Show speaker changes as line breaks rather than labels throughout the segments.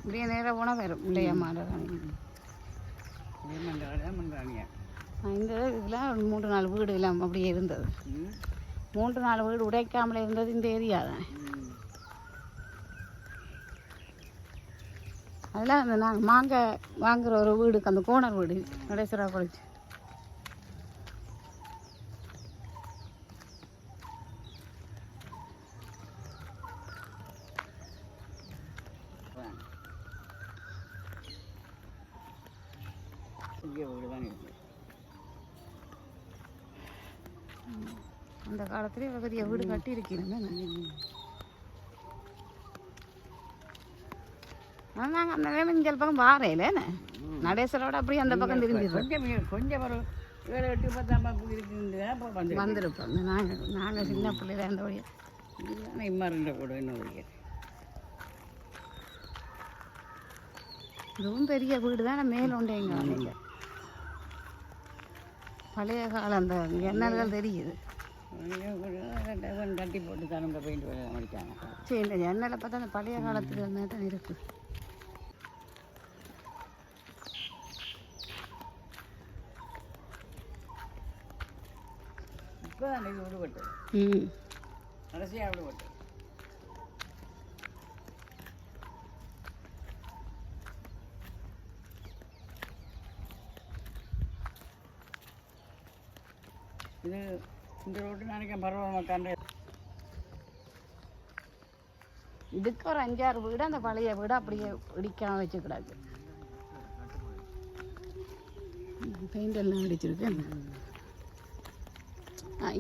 இப்படியே நேராக போனால் வரும் இல்லையா மாடராணி. இந்த இதில் 3-4 வீடு எல்லாம் அப்படியே இருந்தது. 3-4 வீடு உடைக்காமல் இருந்தது இந்த ஏரியா தான். அதெல்லாம் அந்த நாங்கள் மாங்காய் வாங்குகிற ஒரு வீடுக்கு அந்த கோணர் வீடு நடேஸ்வரா குளிச்சு. அந்த காலத்துல பெரிய வீடு கட்டி இருக்கிறேன். நாங்கள் அந்த இஞ்சல் பக்கம் வாரையில நடேஸ்வரோட அப்படியே அந்த பக்கம் திரும்பிடுறோம்.
கொஞ்சம் ஒரு 7-8 10 இருக்குங்க
வந்திருப்போம். நாங்கள் சின்ன பிள்ளைல அந்த வழியா
இம்மாருண்ட கூட இன்னும்
இதுவும் பெரிய வீடு தான். மேலோண்டே இங்கே வந்தீங்க. பழைய காலம் அந்த ஜன்னல்கள் தெரியுது.
கட்டி போட்டு தான் பெயிண்ட் முடித்தாங்க.
சரி, இந்த ஜன்னலை பார்த்தா அந்த பழைய காலத்துல தான் இருக்குது.
இப்போ தான் இது விடுபட்டு கடைசியாக விடுபட்டு. இது இந்த ரோட்டு நினைக்க பரவாயில்ல.
இதுக்கு ஒரு 5-6 வீடு அந்த பழைய வீடு அப்படியே இடிக்காம வச்சுக்கூடாது. பெயிண்ட் எல்லாம் அடிச்சிருக்கேன்.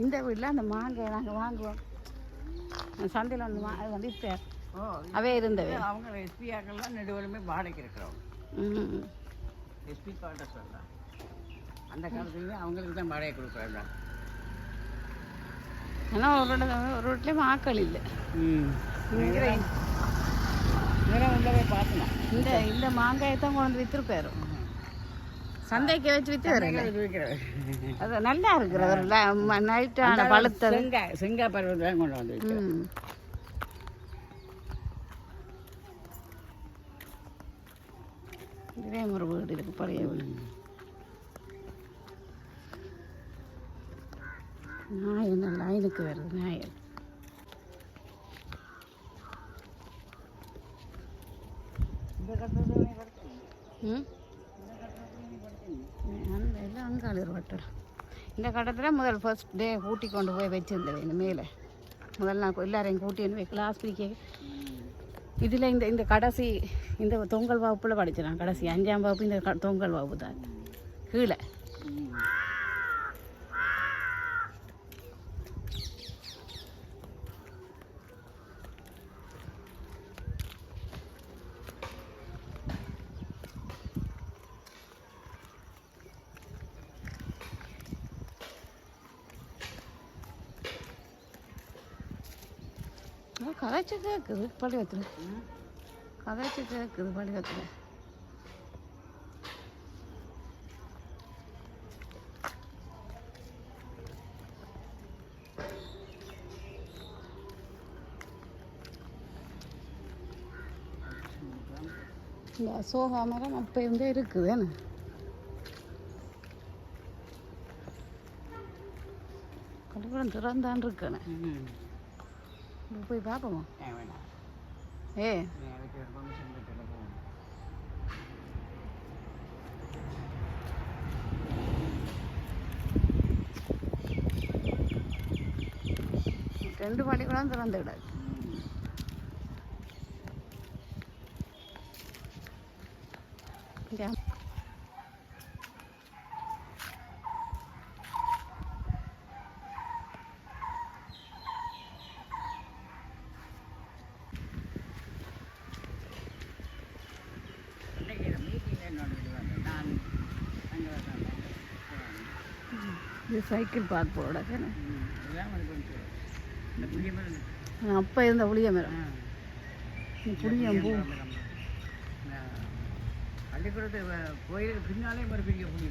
இந்த வீட்டில் அந்த மாங்காய் நாங்கள் வாங்குவோம். சந்தையில் வந்து அது வந்து இப்போ அவே இருந்தது.
அவங்க எஸ்பி ஆக்கெல்லாம் நெடுவலுமே வாடகைக்கு இருக்கிறவங்க. எஸ்பி காட்ட சொல்லலாம். அந்த காலத்துலேயே அவங்களுக்கு தான் வாடகை கொடுக்குறாங்க.
ஆனால் ஒரு வீட்லேயும் ஆக்கள் இல்லை.
உள்ளவே பார்க்கலாம்.
இந்த மாங்காயை தான் கொண்டு விற்றுருப்பாரு. சந்தைக்கு வச்சு விற்று அது நல்லா இருக்கிற நைட்டான பழுத்தது
செங்காய் பருவத்தான் கொண்டு வந்து.
இதே ஒரு வீடு இருக்கு, பழைய வீடு. நாய் என்ன லைனுக்கு வருது நாயல். அந்த எல்லாம் அங்காளர் வட்டம். இந்த கட்டத்தில் முதல் ஃபர்ஸ்ட் டே கூட்டி கொண்டு போய் வச்சுருந்தது இந்த மேலே. முதல் நான் எல்லாரையும் கூட்டின்னு போய் கிளாஸ் பிடிக்க. இதில் இந்த கடைசி இந்த தொங்கல் வகுப்பில் படித்தேன். கடைசி 5ஆம் வகுப்பு இந்த தொங்கல் வகுப்பு தான் கீழே. கதைச்சு கேட்குது பள்ளிவத்தில். கதைச்சு கேட்குது பள்ளிவத்தில். இந்த அசோகா மரம் அப்போ இருந்தே இருக்குது. என்ன கண்டிப்பாக திறந்தான் இருக்கேன்னு போய் பார்ப்போமா? ஏ ரெண்டு பள்ளிக்கூடம் திறந்து விடாது. இது சைக்கிள் பார்க் போட அப்போ இருந்த புளிய மரம். புளியம் பூ
பள்ளிக்கூடத்து கோயிலுக்கு பின்னாலே ஒரு பெரிய புளி.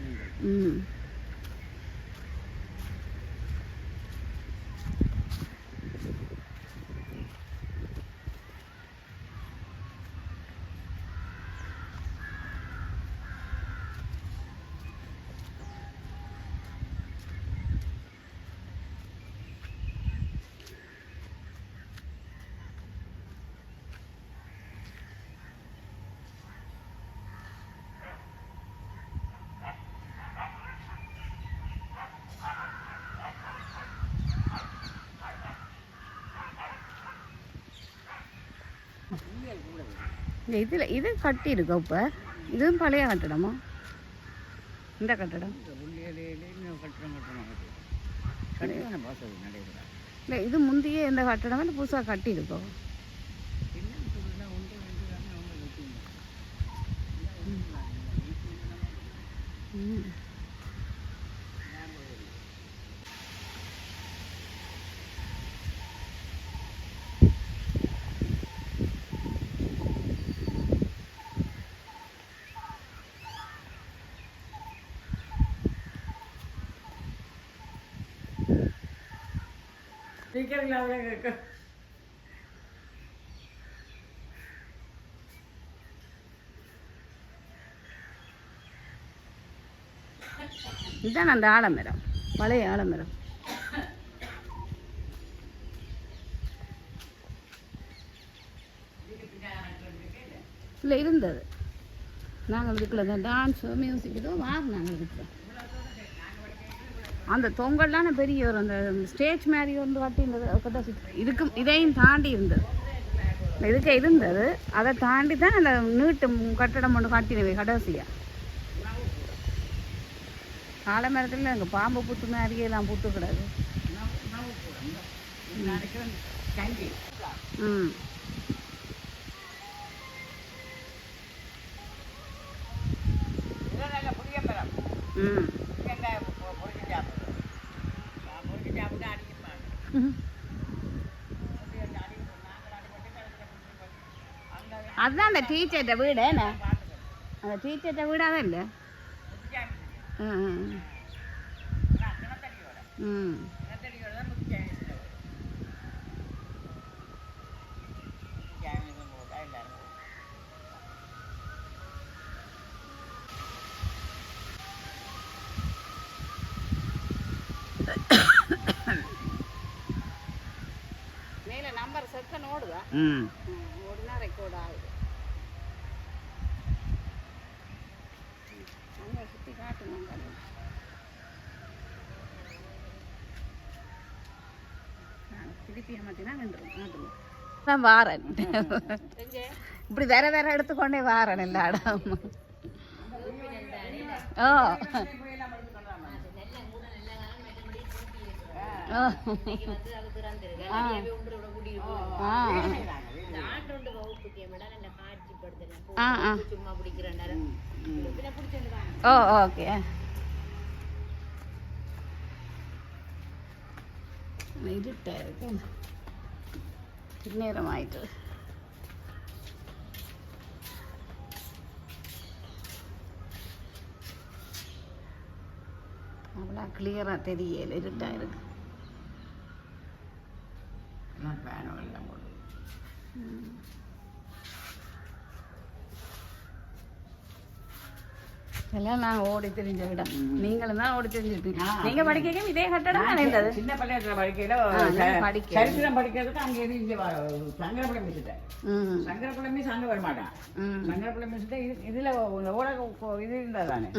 இதில் இது கட்டி இருக்கோம் இப்போ. இதுவும் பழைய கட்டடமா? இந்த கட்டடம் இல்லை, இது முந்தைய இந்த கட்டடம் இல்லை புதுசாக கட்டி இருக்கோம். இதுதான் அந்த ஆலமரம், பழைய ஆலமரம். இல்லை இருந்தது. நாங்கள் இதுக்குள்ள தான் டான்ஸு மியூசிக் இதோ நாங்கள் இருக்கிறோம். அந்த தொங்கல்லாம் பெரிய ஒரு அந்த ஸ்டேஜ் மாதிரி வந்து கட்டி இருந்தது. இதுக்கும் இதையும் தாண்டி இருந்தது. இதுக்கு இருந்தது, அதை தாண்டி தான் அந்த நீட்டு கட்டடம் ஒன்று கட்டினவை கடைசியாக. ஆலமரத்தில் அங்கே பாம்பு புத்து மாதிரியே எல்லாம் புத்து கிடாது. ம் ம் அதுதான் அந்த டீச்சர்கிட்ட வீடு என்ன? அந்த டீச்சர்கிட்ட வீடு அதான் இல்லை. ம் மேலே நம்பர் செக்கன் ஓடுதா? ஓடுனா ரெக்கார்ட் ஆகுது. அங்கே சுற்றி காட்டணும். திருப்பி ஏமாத்தினா நின்றுடும். தான் வாரன் இப்படி வேற வேற எடுத்துக்கொண்டே வாரன் எல்லா இடம். ஓ ஓ ஓகே. இருட்டாயிருக்கு, நேரம் ஆயிட்டு. அவ்வளோ கிளியராக தெரியல, இருட்டாயிருக்கு. எல்லாம் நான் ஓடி தெரிஞ்ச இடம். நீங்களும் தான் ஓடி தெரிஞ்சிருப்பீங்க. நீங்க படிக்க இதே கட்டடம் தான் இருந்தது.
சின்ன பள்ளியத்தில் படிக்கையில சரித்திரம் படிக்கிறதுக்கு அங்கே இருந்து சங்கரப்பிள்ளை மிஸ்ட்டேன். சங்கரப்பிள்ளை மிஸ் அங்கே வரமாட்டான். சங்கரப்பிள்ளை மிஸ்ட்டே இதுல ஓட இது இருந்தா தானே.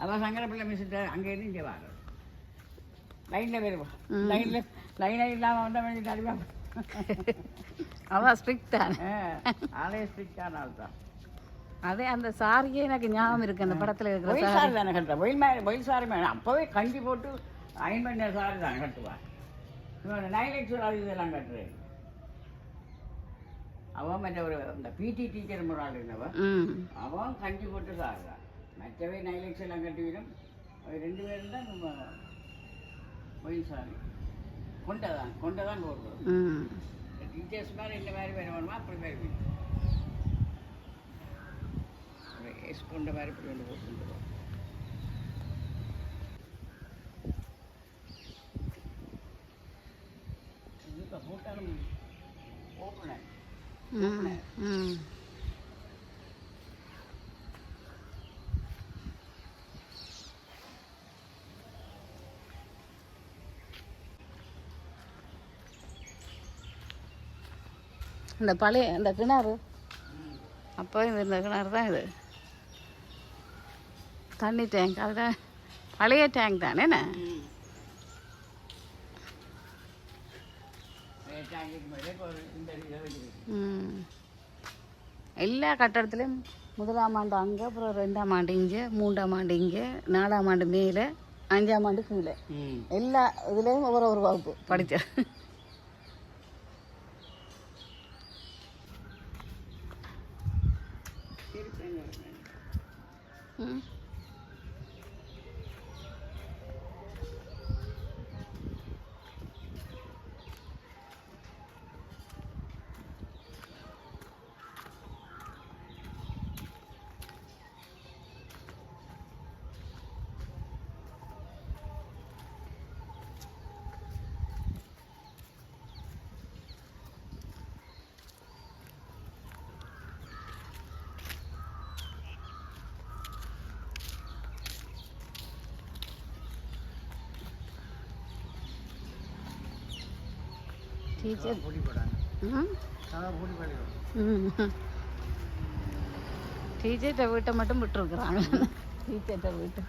அவன் சங்கரப்பிள்ளை மிஸ்ட்ட அங்கே இருந்து இங்கே வர லைன்ல வருவான். லைன்ல இல்லாம வந்தா வேண்டிய அறிவா.
அவன் ஸ்ட்ரிக்ட் தானே.
ஆளே ஸ்ட்ரிக்டான ஆள் தான்.
அதே அந்த சாரியே எனக்கு ஞாபகம் இருக்கு. அந்த படத்துல இருக்கிற
சாரி தானே கட்டுறேன். ஒயில் சாரி மேடம் அப்போவே கஞ்சி போட்டு அயன் பண்ண சாரி தானே கட்டுவான். இவன் நைலெக்ஸ் அது இதெல்லாம் கட்டுறேன். அவன் மற்ற ஒரு இந்த பிடி டீச்சர் ஒரு ஆள் இருந்தவன், அவன் கஞ்சி போட்டு சாரி தான். மற்றவே நைலெக்ஸ் எல்லாம் கட்டிவிடும். ரெண்டு பேரும் தான் நம்ம ஒயில் சாரி கொண்டதான் போடுறோம். டீச்சர்ஸ் மாதிரி இந்த மாதிரி வேணுமா அப்படி மாதிரி கொண்ட மாதிரி இப்படி வந்து போட்டுருவோம். இப்போ போட்டாலும் ஓப்பன
இந்த பழைய அந்த கிணறு அப்போ இந்த கிணறு தான் இது. தண்ணி டேங்க் அதுதான் பழைய டேங்க் தானே. எல்லா கட்டடத்துலேயும் 1ஆம் ஆண்டு அங்கே, அப்புறம் 2ஆம் ஆண்டு இங்கே, 3ஆம் ஆண்டு இங்கே, 4ஆம் ஆண்டு மேலே, 5ஆம் ஆண்டு கீழே, எல்லா இதுலேயும் ஒவ்வொரு வகுப்பு படித்தேன். டீச்சர் டீச்சர்கிட்ட வீட்டை மட்டும் விட்டுருக்குறாங்க. டீச்சர்கிட்ட வீட்டை